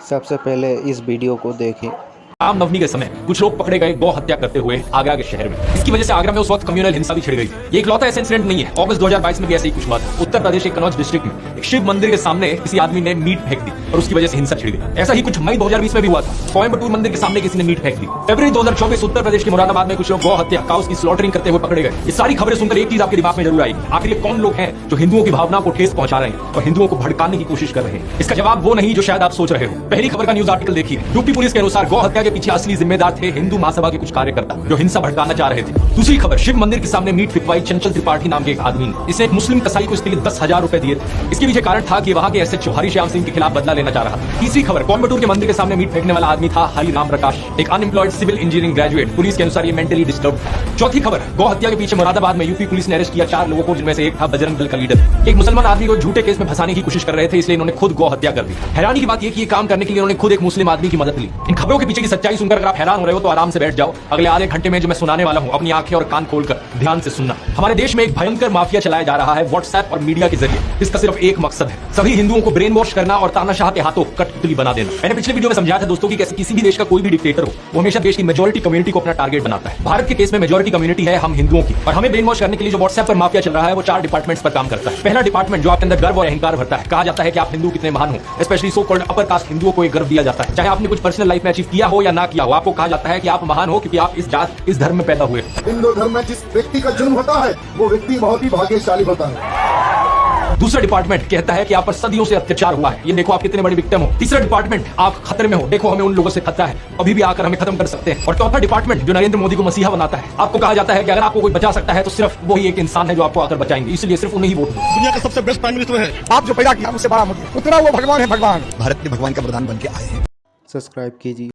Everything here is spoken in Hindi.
सबसे पहले इस वीडियो को देखें। रामनवमी के समय कुछ लोग पकड़े गए गौ हत्या करते हुए आगरा के शहर में। इसकी वजह से आगरा में उस वक्त कम्युनल हिंसा भी छिड़ गई थी। ये इकलौता ऐसा इंसिडेंट नहीं है, अगस्त 2022 में भी ऐसे ही कुछ हुआ था। उत्तर प्रदेश के कन्नौज डिस्ट्रिक्ट में एक शिव मंदिर के सामने किसी आदमी ने मीट फेंक दी और उसकी वजह से हिंसा छिड़ गई। ऐसा ही कुछ मई 2020 में भी हुआ था। कोयम्बटूर मंदिर के सामने किसी ने मीट फेंक दी। फरवरी 2024 उत्तर प्रदेश के मुरादाबाद में कुछ लोग गौ हत्या काउस की स्लॉटरिंग करते हुए पकड़े गए। ये सारी खबरें सुनकर एक चीज आपके दिमाग में जरूर आई, आखिर ये कौन लोग हैं जो हिंदुओं की भावनाओं को ठेस पहुंचा रहे हैं और हिंदुओं को भड़काने की कोशिश कर रहे हैं। इसका जवाब वो नहीं जो शायद आप सोच रहे हो। पहली खबर का न्यूज आर्टिकल देखिए। यूपी पुलिस के अनुसार गौ हत्या के पीछे असली जिम्मेदार थे हिंदू महासभा के कुछ कार्यकर्ता जो हिंसा भड़काना चाह रहे थे। दूसरी खबर, शिव मंदिर के सामने मीट फिकवाई चंचल त्रिपाठी नाम के एक आदमी ने। इसे एक मुस्लिम कसाई को इसके लिए 10,000 रुपए दिए थे। इसके पीछे कारण था कि वहां के एसएचओ हरिश्याम सिंह के खिलाफ बदला लेना चाह रहा था। तीसरी खबर, कोयम्बटूर के मंदिर के सामने मीट फेंकने वाला आदमी था हरिराम प्रकाश, एक unemployed civil engineering graduate. Police के अनुसार ये मेंटली डिस्टर्ब था। चौथी खबर, गौ हत्या के पीछे मुरादाबाद में यूपी पुलिस ने अरेस्ट किया 4 लोगों को, जिनमें से एक था बजरंग दल का लीडर। एक मुसलमान आदमी को झूठे केस में फंसाने की कोशिश कर रहे थे, इसलिए इन्होंने खुद गौ हत्या कर दी। हैरानी की बात यह कि ये काम करने के लिए इन्होंने खुद एक मुस्लिम आदमी की मदद ली। इन खबरों के पीछे की सच्चाई सुनकर अगर आप हैरान हो रहे हो तो आराम से बैठ जाओ। अगले आधे घंटे में जो मैं सुनाने वाला हूं अपनी आंखें और कान खोलकर ध्यान से सुनना। हमारे देश में एक भयंकर माफिया चलाया जा रहा है व्हाट्सएप और मीडिया के जरिए। इसका सिर्फ एक मकसद है, सभी हिंदुओं को ब्रेन वॉश करना और तानाशाह के हाथों कठपुतली बना देना। मैंने पिछले वीडियो में समझाया था दोस्तों कि कैसे किसी भी देश का कोई भी डिक्टेटर हो वो हमेशा देश की मेजॉरिटी कम्युनिटी को अपना टारगेट बनाता है। भारत के केस में मेजॉरिटी कम्युनिटी है हम हिंदुओं की, और हमें ब्रेन वॉश करने के लिए जो व्हाट्सएप पर माफिया चल रहा है वो 4 डिपार्टमेंट्स पर काम करता है। पहला डिपार्टमेंट जो आपके अंदर गर्व और अहंकार भरता है। कहा जाता है कि आप हिंदू कितने महान हो, specially so called upper caste हिंदुओं को एक गर्व दिया जाता है। चाहे आपने कुछ पर्सनल लाइफ में अचीव किया हो या ना किया हो, आपको कहा जाता है कि आप महान हो क्योंकि आप इस जात इस धर्म में पैदा हुए। हिंदू धर्म में जिस व्यक्ति का जन्म होता है वो व्यक्ति बहुत ही भाग्यशाली होता है। दूसरा डिपार्टमेंट कहता है कि आप पर सदियों से अत्याचार हुआ है, ये देखो आप कितने बड़े विक्टिम हो। तीसरा डिपार्टमेंट, आप खतरे में हो, देखो हमें उन लोगों से खतरा है, अभी भी आकर हमें खत्म कर सकते हैं। और चौथा डिपार्टमेंट जो नरेंद्र मोदी को मसीहा बनाता है, आपको कहा जाता है कि अगर आपको कोई बचा सकता है तो सिर्फ वही एक इंसान है जो आपको आकर बचाएंगे, इसलिए सिर्फ उन्हें ही वोट दो। दुनिया का सबसे बेस्ट प्राइम मिनिस्टर है, आप जो पैदा किया उससे बड़ा मुझे उतना वो भगवान है। भगवान भारत के भगवान का प्रधान बन के आए हैं। सब्सक्राइब कीजिए।